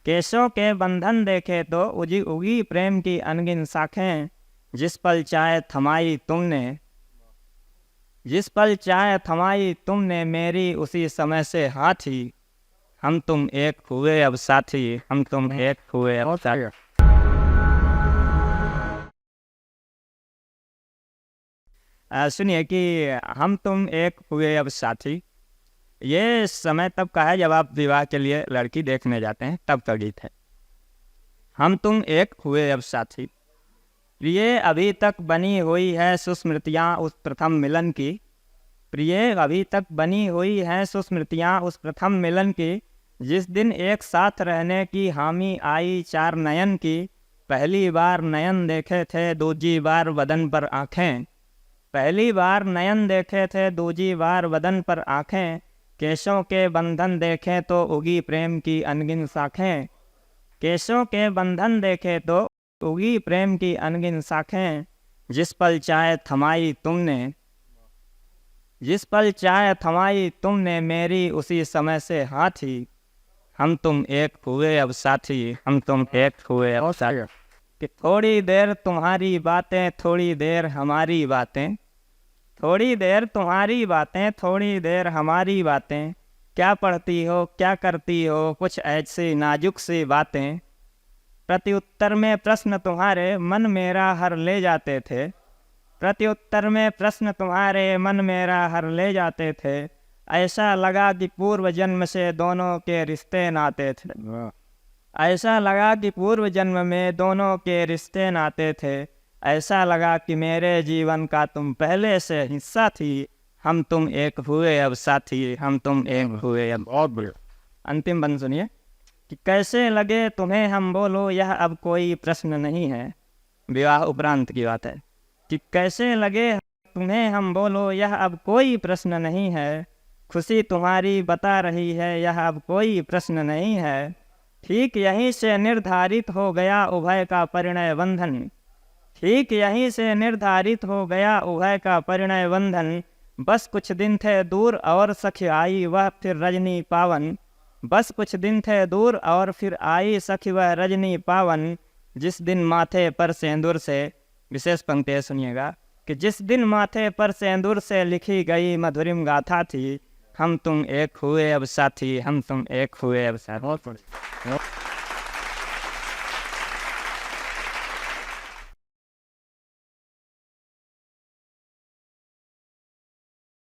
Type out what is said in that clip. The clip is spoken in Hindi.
केशों के बंधन देखे तो उगी उगी प्रेम की अनगिन शाखें, जिस पल चाहे थमाई तुमने, जिस पल चाहे थमाई तुमने मेरी, उसी समय से हाथी हम तुम एक हुए अब साथी, हम तुम एक हुए अब साथी। सुनिए कि हम तुम एक हुए अब साथी, ये समय तब का है जब आप विवाह के लिए लड़की देखने जाते हैं, तब का गीत है। हम तुम एक हुए अब साथी, प्रिय अभी तक बनी हुई है सुस्मृतियाँ उस प्रथम मिलन की, प्रिय अभी तक बनी हुई है सुस्मृतियाँ उस प्रथम मिलन की, जिस दिन एक साथ रहने की हामी आई चार नयन की, पहली बार नयन देखे थे दूजी बार बदन पर आँखें, पहली बार नयन देखे थे दूजी बार बदन पर आँखें, केशों के बंधन देखें तो उगी प्रेम की अनगिन शाखें, केशों के बंधन देखे तो उगी प्रेम की अनगिन शाखें, जिस पल चाहे थमाई तुमने, जिस पल चाहे थमाई तुमने मेरी, उसी समय से हाथी हम तुम एक हुए अब साथी, हम तुम एक हुए अब साथी। कि थोड़ी देर तुम्हारी बातें थोड़ी देर हमारी बातें, थोड़ी देर तुम्हारी बातें थोड़ी देर हमारी बातें, क्या पढ़ती हो क्या करती हो कुछ ऐसी नाजुक सी बातें, प्रत्युत्तर में प्रश्न तुम्हारे मन मेरा हर ले जाते थे, प्रत्युत्तर में प्रश्न तुम्हारे मन मेरा हर ले जाते थे, ऐसा लगा कि पूर्व जन्म से दोनों के रिश्ते नाते थे, ऐसा लगा कि पूर्व जन्म में दोनों के रिश्ते नाते थे, ऐसा लगा कि मेरे जीवन का तुम पहले से हिस्सा थी, हम तुम एक हुए अब साथी, हम तुम एक हुए अब। बहुत बढ़िया। अंतिम बंद सुनिए कि कैसे लगे तुम्हें हम बोलो यह अब कोई प्रश्न नहीं है, विवाह उपरांत की बात है, कि कैसे लगे तुम्हें हम बोलो यह अब कोई प्रश्न नहीं है, खुशी तुम्हारी बता रही है यह अब कोई प्रश्न नहीं है, ठीक यहीं से निर्धारित हो गया उभय का परिणय बंधन, ठीक यहीं से निर्धारित हो गया उभय का परिणय बंधन, बस कुछ दिन थे दूर और सखी आई वह फिर रजनी पावन, बस कुछ दिन थे दूर और फिर आई सखी वह रजनी पावन, जिस दिन माथे पर सिंदूर से, विशेष पंक्ति सुनिएगा, कि जिस दिन माथे पर सिंदूर से लिखी गई मधुरिम गाथा थी, हम तुम एक हुए अब साथी, हम तुम एक हुए अब साथी। बहुत बढ़िया।